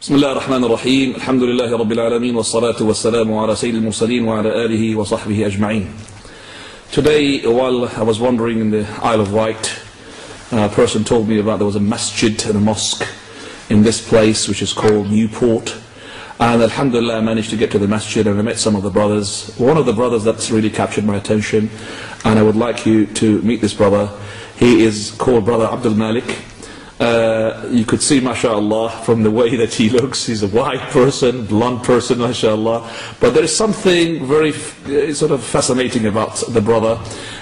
بسم الله الرحمن الرحيم الحمد لله رب العالمين والصلاة والسلام على سيد المرسلين وعلى آله وصحبه أجمعين. Today, while I was wandering in the Isle of Wight, a person told me about there was a masjid and a mosque in this place which is called Newport, and alhamdulillah I managed to get to the masjid and I met some of the brothers. One of the brothers that's really captured my attention, and I would like you to meet this brother. He is called Brother Al-Malik. You could see, mashallah, from the way that he looks, he's a white person, blonde person, mashallah. But there is something very sort of fascinating about the brother,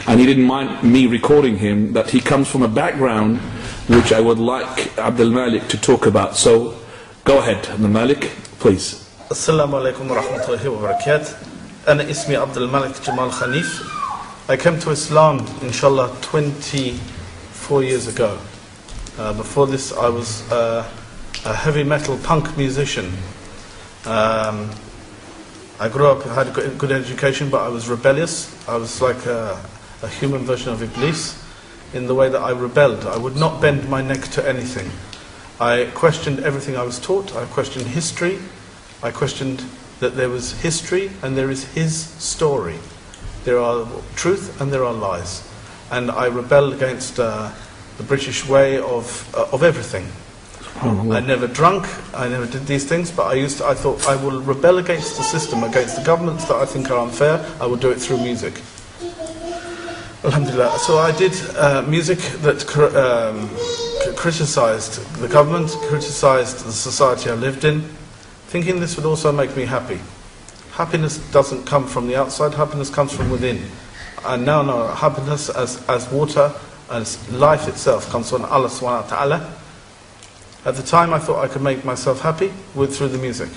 and he didn't mind me recording him, that he comes from a background which I would like Abdul Malik to talk about. So, go ahead, Abdul Malik, please. Assalamu alaikum wa rahmatullahi wa barakatuh. Ana ismi Abdul Malik Jamal Khanif. I came to Islam, inshallah, 24 years ago. Before this, I was a heavy metal punk musician. I grew up, had a good education, but I was rebellious. I was like a human version of Iblis in the way that I rebelled. I would not bend my neck to anything. I questioned everything I was taught. I questioned history. I questioned that there was history and there is his story. There are truth and there are lies. And I rebelled against the British way of everything. I never drunk, I never did these things, but I thought I will rebel against the system, against the governments that I think are unfair. I will do it through music. Alhamdulillah. So I did music that criticized the government, criticized the society I lived in, thinking this would also make me happy. Happiness doesn't come from the outside, happiness comes from within. And now know happiness as water, as life itself comes from Allah subhanahu wa ta'ala. At the time I thought I could make myself happy through the music.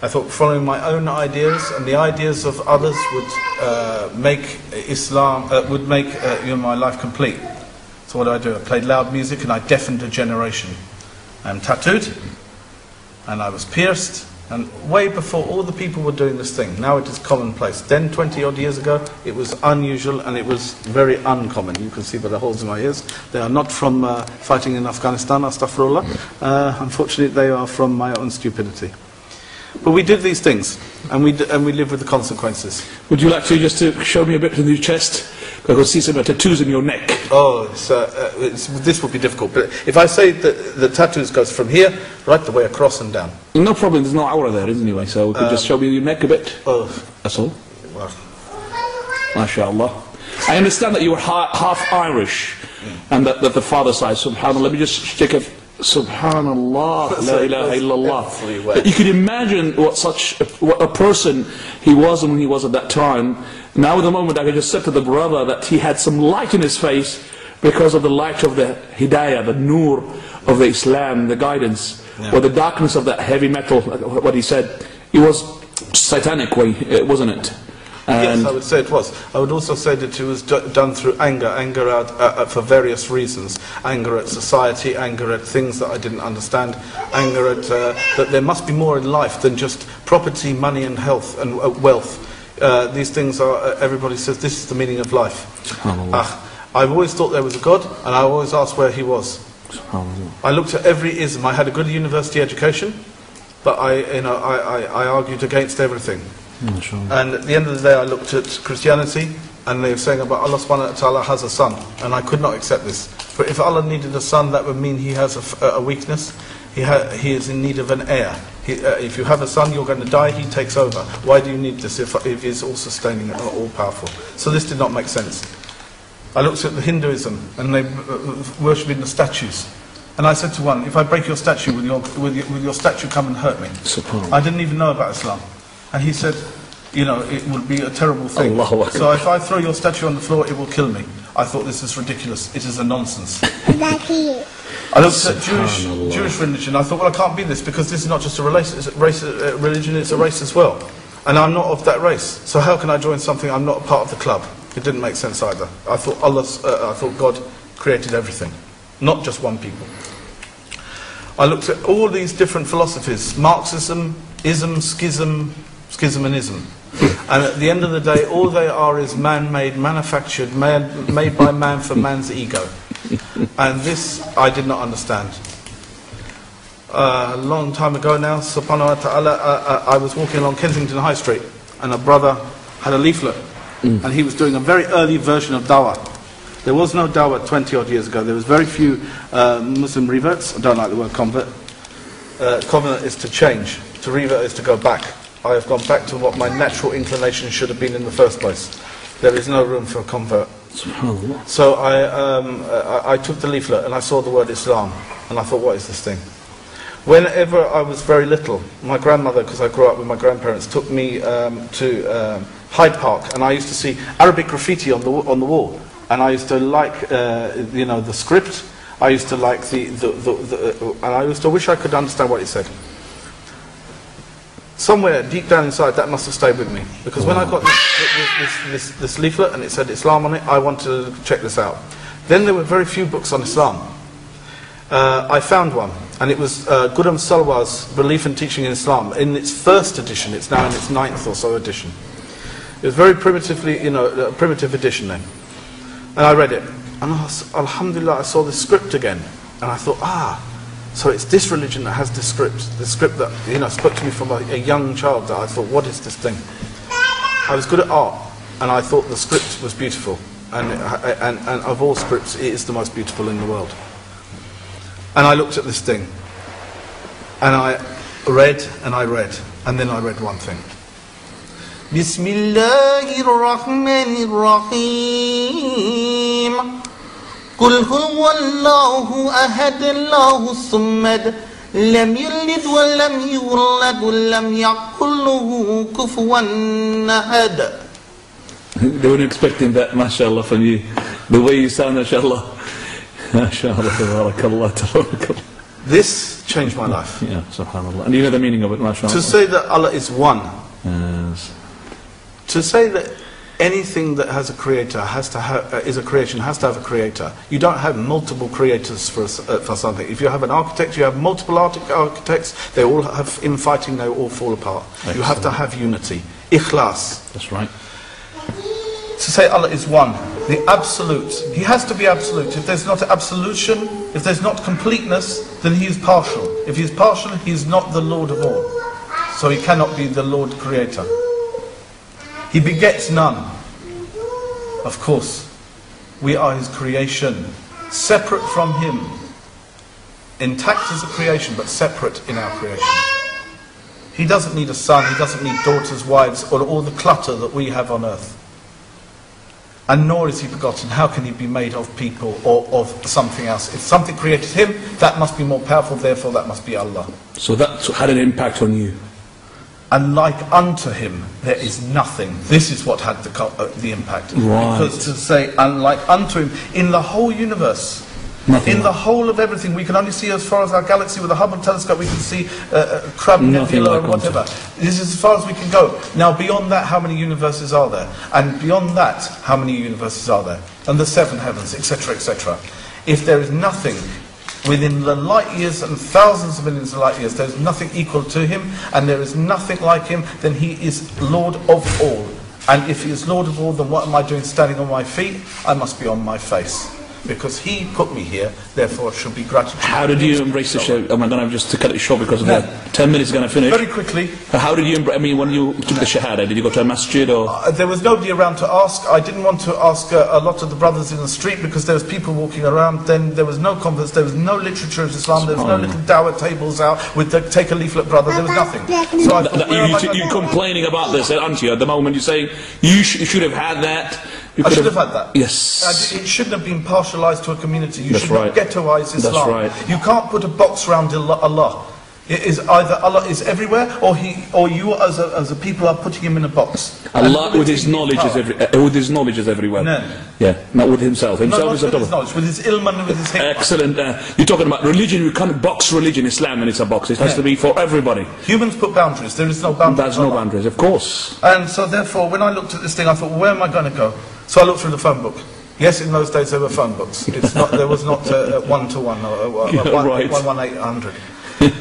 I thought following my own ideas and the ideas of others would make Islam, would make my life complete. So what do? I played loud music and I deafened a generation. I'm tattooed and I was pierced, and way before all the people were doing this thing. Now it is commonplace. Then 20 odd years ago it was unusual and it was very uncommon. You can see by the holes in my ears. They are not from fighting in Afghanistan, astaghfirullah. Unfortunately they are from my own stupidity. But we did these things and we live with the consequences. Would you like to just show me a bit of your chest? I could see some tattoos in your neck. Oh, this would be difficult. But if I say that the tattoos goes from here right the way across and down. No problem, there's no aura there, isn't anyway, so we could just show me your neck a bit. Oh. That's all. Well. MashaAllah. I understand that you were half Irish, and that the father side, subhanAllah. Let me just check it. Subhanallah, la ilaha illallah. But you could imagine what a person he was when he was at that time. Now at the moment I just said to the brother that he had some light in his face because of the light of the hidayah, the nur of the Islam, the guidance, or the darkness of that heavy metal, what he said. It was satanic way, wasn't it? Yes, I would say it was. I would also say that it was done through anger for various reasons. Anger at society, anger at things that I didn't understand, anger at that there must be more in life than just property, money and health and wealth. These things are, everybody says this is the meaning of life. I've always thought there was a God, and I always asked where he was. I looked at every ism. I had a good university education, but I argued against everything. And at the end of the day I looked at Christianity and they were saying about Allah subhanahu wa ta'ala has a son, and I could not accept this. For if Allah needed a son, that would mean he has a weakness. He is in need of an heir. If you have a son, you're going to die, he takes over. Why do you need this if he's all sustaining and all powerful? So this did not make sense. I looked at the Hinduism and they worshipping the statues. And I said to one, if I break your statue, will your statue come and hurt me? I didn't even know about Islam. And he said, it would be a terrible thing. So if I throw your statue on the floor, it will kill me. I thought this is ridiculous. It is a nonsense. I looked at Jewish religion. I thought, well, I can't be this because this is not just a religion, it's a race as well. And I'm not of that race. So how can I join something I'm not a part of the club? It didn't make sense either. I thought God created everything, not just one people. I looked at all these different philosophies: Marxism, ism, schism and ism. And at the end of the day, all they are is man-made, manufactured, made by man for man's ego. And this I did not understand. A long time ago now, subhanahu wa ta'ala, I was walking along Kensington High Street, and a brother had a leaflet, and he was doing a very early version of dawah. There was no dawah 20 odd years ago. There was very few Muslim reverts. I don't like the word convert. Convert is to change. To revert is to go back. I have gone back to what my natural inclination should have been in the first place. There is no room for a convert. So I took the leaflet and I saw the word Islam, and I thought, what is this thing? Whenever I was very little, my grandmother, because I grew up with my grandparents, took me to Hyde Park, and I used to see Arabic graffiti on the wall, and I used to like the script. I used to like and I used to wish I could understand what it said. Somewhere deep down inside, that must have stayed with me, because when I got this leaflet and it said Islam on it, I wanted to check this out. Then there were very few books on Islam. I found one, and it was Ghulam Salwar's Belief and Teaching in Islam. In its first edition, it's now in its 9th or so edition. It was very primitively, a primitive edition then. And I read it, and alhamdulillah, I saw the script again, and I thought, so it's this religion that has this script that spoke to me from a young child. That I thought, what is this thing? I was good at art, and I thought the script was beautiful, and of all scripts, it is the most beautiful in the world. And I looked at this thing, and I read, and then I read one thing. Bismillahir Rahmanir Rahim. قل هو الله أحد الله الصمد لم يلد ولم يولد ولم يكن له كفوا أحد. They weren't expecting that, mashallah, from you. The way you sound, mashallah. Mashallah, tabarakallah, tabarakallah. This changed my life. Yeah, subhanallah. And you know the meaning of it, mashallah. To say that Allah is one. Yes. To say that anything that has a creator is a creation has to have a creator. You don't have multiple creators for something. If you have an architect, you have multiple architects. They all have infighting. They all fall apart. Excellent. You have to have unity, ikhlas. That's right. To say Allah is one, the absolute. He has to be absolute. If there's not absolution, if there's not completeness, then he is partial. If he is partial, he is not the Lord of all. So he cannot be the Lord Creator. He begets none. Of course, we are his creation, separate from him. Intact as a creation, but separate in our creation. He doesn't need a son, he doesn't need daughters, wives, or all the clutter that we have on earth. And nor is he begotten. How can he be made of people or of something else? If something created him, that must be more powerful, therefore that must be Allah. So that had an impact on you. And like unto him, there is nothing. This is what had the impact. Right. Because to say, unlike unto him, in the whole universe, nothing in the whole of everything, we can only see as far as our galaxy with a Hubble telescope, we can see Crab Nebula or whatever. This is as far as we can go. Now beyond that, how many universes are there? And beyond that, how many universes are there? And the 7 heavens, etc., etc. If there is nothing within the light years and thousands of millions of light years, there is nothing equal to him, and there is nothing like him, then he is Lord of all. And if he is Lord of all, then what am I doing standing on my feet? I must be on my face. Because he put me here, therefore should be gratitude. How did you embrace the show? Am I going to just to cut it short because of that? 10 minutes is going to finish. Very quickly. How did you embrace, when you took the shahada, did you go to a masjid or? There was nobody around to ask. I didn't want to ask a lot of the brothers in the street because there was people walking around. Then there was no converts, there was no literature of Islam, there was no little dawah tables out with the take a leaflet brother, there was nothing. So I thought, you're complaining about this, aren't you? At the moment you're saying you should have had that. I should have had that. Yes. It shouldn't have been partialised to a community. You That's should right. not ghettoise Islam. That's right. You can't put a box around Allah. It is either Allah is everywhere, or you as a people are putting him in a box. Allah with his knowledge is everywhere. No. Yeah, not with himself. Himself is with his knowledge, with his ilm and with his hikmah. Excellent. You're talking about religion. You can't box religion, Islam, and it's a box. It has to be for everybody. Humans put boundaries. There is no boundaries. There's no boundaries, of course. And so therefore, when I looked at this thing, I thought, well, where am I going to go? So I looked through the phone book. Yes, in those days there were phone books. There was not 1-to-1 or 1-800.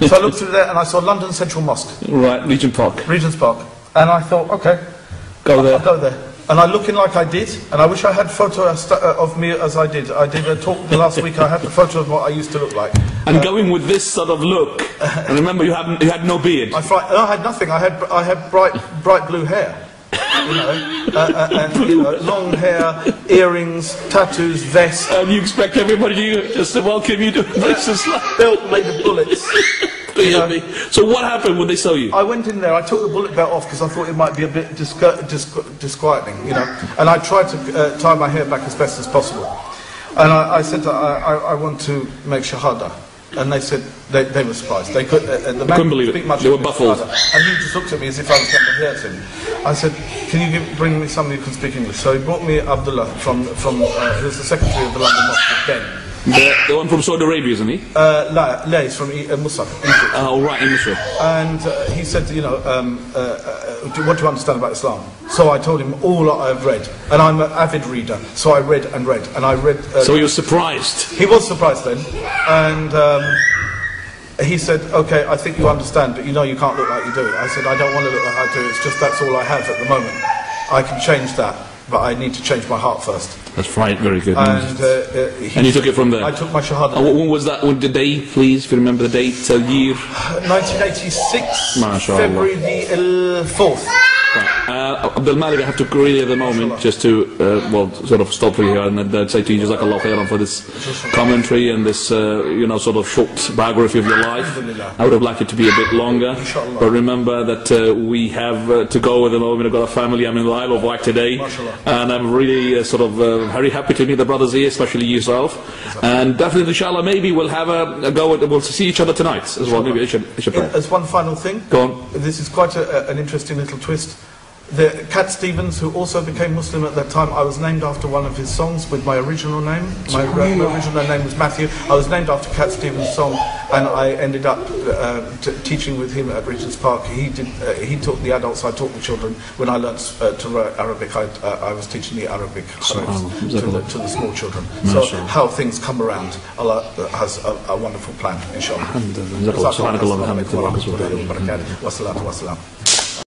So I looked through there and I saw London Central Mosque. Right, Regent's Park. And I thought, okay, I'll go there. And I looking like I did, and I wish I had a photo of me as I did. I did a talk the last week, I had the photo of what I used to look like. And going with this sort of look, and remember you had no beard. I had nothing, I had bright blue hair. You know, and you know, long hair, earrings, tattoos, vest. And you expect everybody just to welcome you to this Islam. Belt made of bullets. You know. So what happened when they saw you? I went in there, I took the bullet belt off because I thought it might be a bit disquieting, you know. And I tried to tie my hair back as best as possible. And I said, I want to make shahada. And they said, they were surprised. They couldn't believe it. Much they were baffled. And he just looked at me as if I was going to hurt him. I said, can you bring me somebody who can speak English? So he brought me Abdullah from who was the secretary of the London Mosque then. The one from Saudi Arabia, isn't he? La, he's from Musab, Egypt. Oh, right, in Misr. And he said, you know, what do you understand about Islam? So I told him all I've read. And I'm an avid reader, so I read and read. And I read... so he was surprised? He was surprised then. And he said, okay, I think you understand, but you know you can't look like you do. I said, I don't want to look like I do, it's just that's all I have at the moment. I can change that, but I need to change my heart first. That's right, very good. And you took it from there? I took my shahada. When was that? When the day, please, if you remember the date, year? 1986, MashaAllah. February the 4th. Abdul Malik, I have to really at the moment just to well, sort of stop here and say to you, Jazakallah khairan for this commentary and this you know, sort of short biography of your life. I would have liked it to be a bit longer, but remember that we have to go at the moment. I've got a family. I'm in the Isle of Wight today, and I'm really sort of very happy to meet the brothers here, especially yourself. And definitely, inshallah, maybe we'll have a go at, we'll see each other tonight as well. Maybe As one final thing, go on. This is quite an interesting little twist. The Cat Stevens, who also became Muslim at that time, I was named after one of his songs with my original name. My original name was Matthew. I was named after Cat Stevens' song, and I ended up teaching with him at Regent's Park. He taught the adults, I taught the children. When I learnt to write Arabic, I was teaching the Arabic to the small children. So how things come around, Allah has a wonderful plan, inshallah.